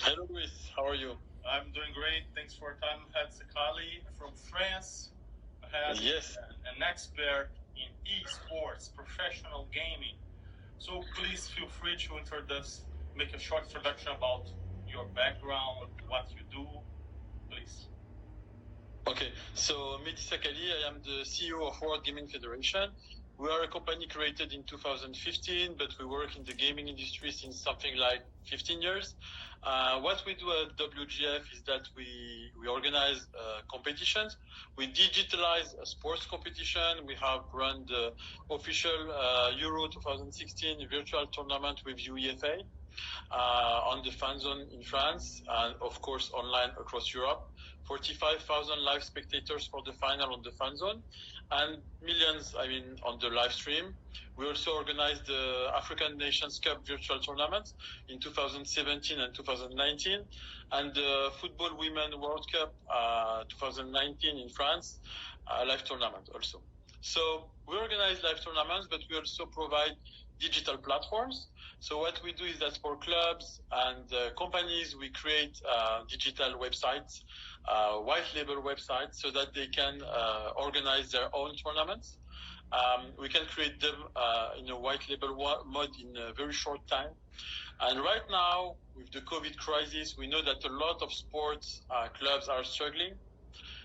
Hello, Luis. How are you? I'm doing great. Thanks for your time. Mehdi Sakaly from France. Yes. An expert in eSports, professional gaming. So please feel free to introduce, make a short introduction about your background, what you do, please. Okay, so Mehdi Sakaly, I am the CEO of World Gaming Federation. We are a company created in 2015, but we work in the gaming industry since something like 15 years. What we do at WGF is that we organize competitions. We digitalize a sports competition. We have run the official Euro 2016 virtual tournament with UEFA on the fan zone in France, and of course online across Europe. 45,000 live spectators for the final on the fan zone, and millions, on the live stream. We also organized the African Nations Cup virtual tournament in 2017 and 2019, and the Football Women World Cup 2019 in France, live tournament also. So we organize live tournaments, but we also provide digital platforms. So what we do is that for clubs and companies, we create digital websites, white label websites, so that they can organize their own tournaments. We can create them in a white label mode in a very short time. And right now, with the COVID crisis, we know that a lot of sports clubs are struggling.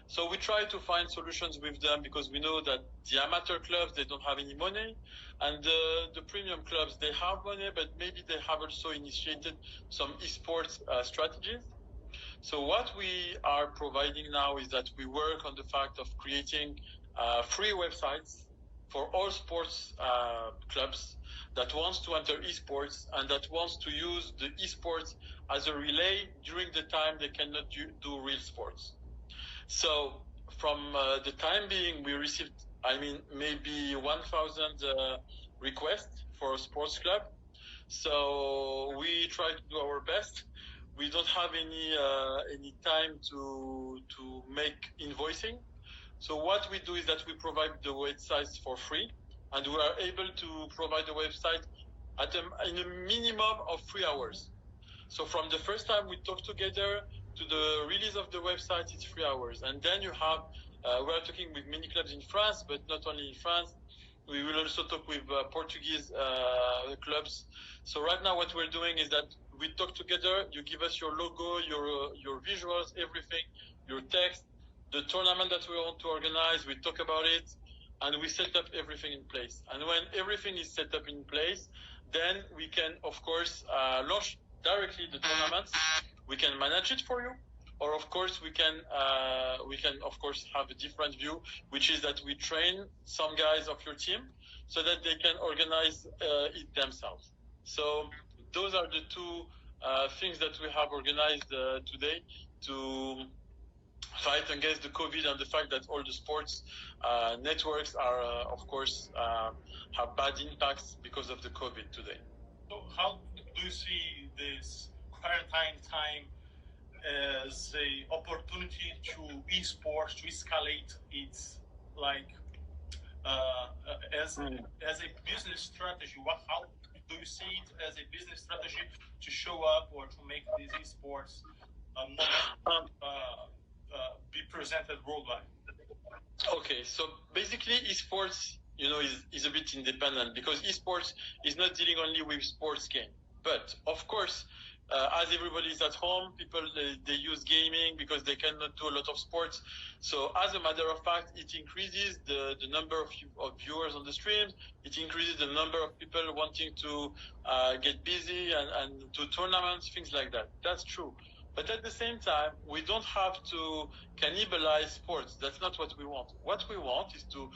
So we try to find solutions with them, because we know that the amateur clubs, they don't have any money, and the premium clubs, they have money, but maybe they have also initiated some esports strategies. So what we are providing now is that we work on the fact of creating free websites for all sports clubs that wants to enter esports and that wants to use the esports as a relay during the time they cannot do real sports. So from the time being, we received, maybe 1,000 requests for a sports club. So we try to do our best. We don't have any time to make invoicing. So what we do is that we provide the websites for free, and we are able to provide the website in a minimum of 3 hours. So from the first time we talk together to the release of the website, it's 3 hours. And then you have, we are talking with many clubs in France, but not only in France. We will also talk with Portuguese clubs. So right now what we're doing is that we talk together, you give us your logo, your visuals, everything, your text, the tournament that we want to organize, we talk about it, and we set up everything in place. And when everything is set up in place, then we can, of course, launch directly the tournaments. We can manage it for you, or of course we can of course have a different view, which is that we train some guys of your team so that they can organize it themselves. So those are the two things that we have organized today to fight against the COVID and the fact that all the sports networks are, of course, have bad impacts because of the COVID today. So how do you see this quarantine time as a opportunity to esports to escalate its as a business strategy? How do you see it as a business strategy to show up or to make these esports be presented worldwide? Okay, so basically esports, is a bit independent, because esports is not dealing only with sports game. But of course, as everybody is at home, people they use gaming because they cannot do a lot of sports. So as a matter of fact, it increases the number of viewers on the streams. It increases the number of people wanting to get busy and to tournaments, things like that. That's true. But at the same time, we don't have to cannibalize sports. That's not what we want. What we want is to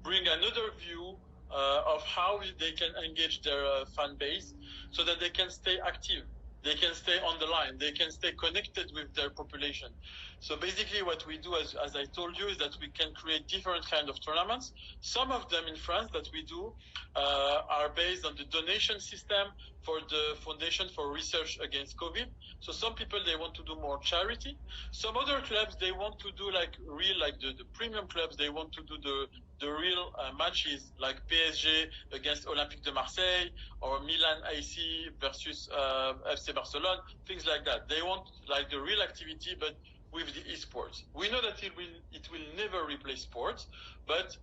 bring another view of how they can engage their fan base so that they can stay active. They can stay on the line. They can stay connected with their population. So basically what we do, as I told you, is that we can create different kind of tournaments. Some of them in France that we do are based on the donation system for the Foundation for Research Against COVID. So some people, they want to do more charity. Some other clubs, they want to do the premium clubs, they want to do the real matches like PSG against Olympique de Marseille or Milan AC versus FC Barcelona, things like that. They want like the real activity, but with the esports. We know that it will never replace sports, but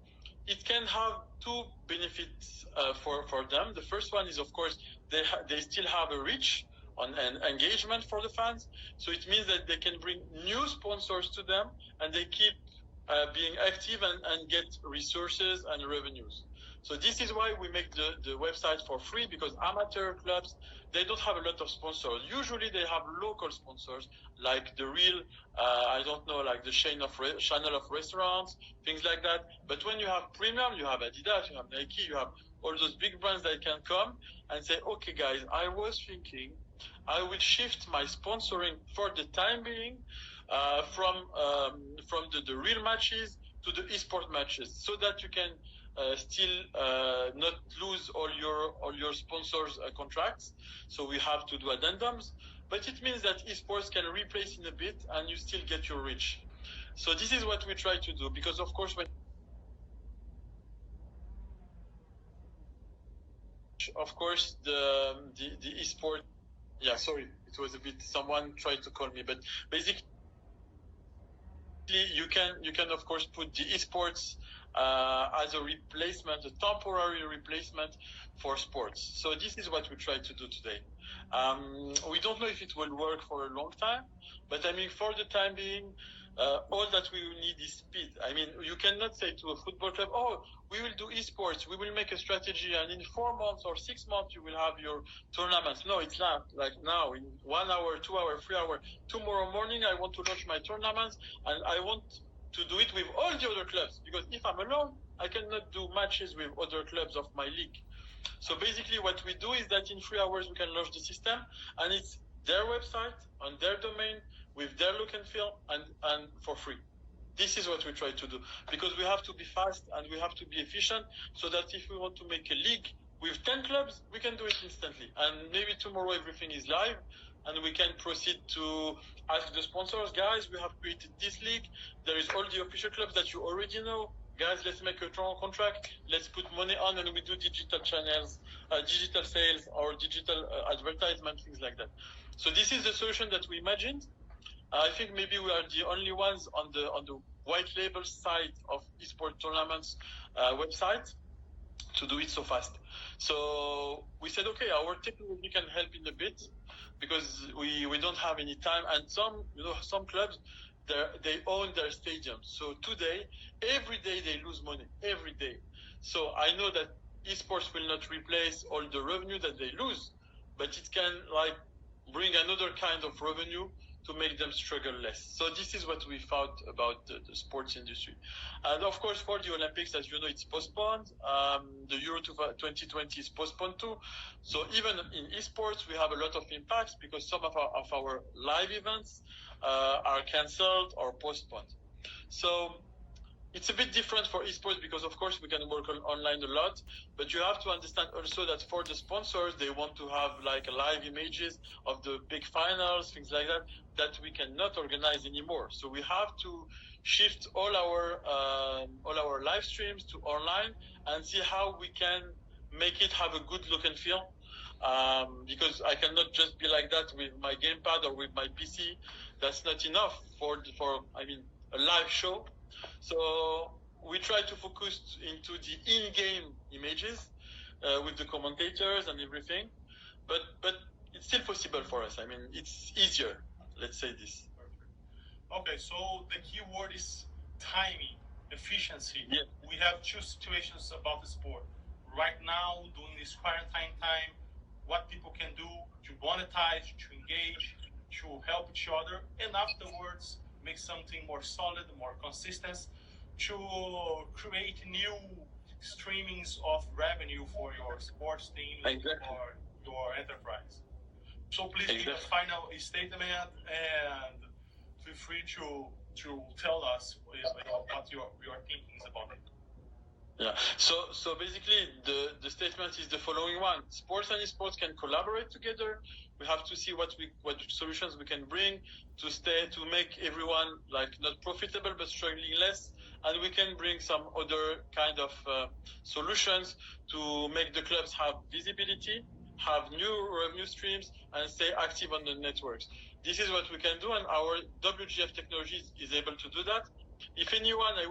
it can have two benefits for them. The first one is, of course, they still have a reach on an engagement for the fans. So it means that they can bring new sponsors to them, and they keep being active and get resources and revenues. So this is why we make the website for free, because amateur clubs, they don't have a lot of sponsors. Usually they have local sponsors, like the real, I don't know, like the channel of restaurants, things like that. But when you have premium, you have Adidas, you have Nike, you have all those big brands that can come and say, okay guys, I was thinking I will shift my sponsoring for the time being from the real matches to the esport matches, so that you can still not lose all your sponsors contracts. So we have to do addendums, but it means that esports can replace in a bit and you still get your reach. So this is what we try to do, because of course when the esport, yeah, sorry, it was a bit, someone tried to call me, but basically you can of course put the esports as a replacement, a temporary replacement for sports. So this is what we try to do today. We don't know if it will work for a long time, but I mean, for the time being, all that we will need is speed. I mean, you cannot say to a football club, oh, we will do esports, we will make a strategy, and in 4 months or 6 months you will have your tournaments. No, it's not like now, in 1 hour, 2 hour, 3 hour. Tomorrow morning I want to launch my tournaments, and I want to do it with all the other clubs, because if I'm alone, I cannot do matches with other clubs of my league. So basically what we do is that in 3 hours we can launch the system, and it's their website on their domain with their look and feel, and for free. This is what we try to do, because we have to be fast and we have to be efficient, so that if we want to make a league with 10 clubs, we can do it instantly, and maybe tomorrow everything is live and we can proceed to ask the sponsors, guys, we have created this league, there is all the official clubs that you already know, guys, let's make a contract, let's put money on, and we do digital channels, digital sales, or digital advertisement, things like that. So this is the solution that we imagined. I think maybe we are the only ones on the white label side of esports tournaments website to do it so fast. So we said, okay, our technology can help in a bit, because we don't have any time, and some clubs, they own their stadiums. So today, every day they lose money, every day. So I know that esports will not replace all the revenue that they lose, but it can like bring another kind of revenue to make them struggle less. So this is what we thought about the sports industry. And of course, for the Olympics, as you know, it's postponed. The Euro 2020 is postponed too. So even in esports, we have a lot of impacts, because some of our live events are cancelled or postponed. So it's a bit different for esports, because of course we can work online a lot, but you have to understand also that for the sponsors, they want to have like live images of the big finals, things like that we cannot organize anymore. So we have to shift all our live streams to online and see how we can make it have a good look and feel. Because I cannot just be like that with my gamepad or with my PC. That's not enough for a live show. So we try to focus into the in-game images with the commentators and everything, but it's still possible for us. I mean, it's easier. Let's say this. Perfect. Okay, so the key word is timing, efficiency. Yeah. We have two situations about the sport. Right now, during this quarantine time, what people can do to monetize, to engage, to help each other, and afterwards make something more solid, more consistent, to create new streamings of revenue for your sports team. Exactly. Or your enterprise. So please Exactly. give a final statement, and feel free to tell us what your thinking is about it. Yeah. So basically, the statement is the following one: sports and esports can collaborate together. We have to see what solutions we can bring to make everyone like not profitable but struggling less, and we can bring some other kind of solutions to make the clubs have visibility, have new revenue streams, and stay active on the networks. This is what we can do, and our WGF technology is able to do that. If anyone, I will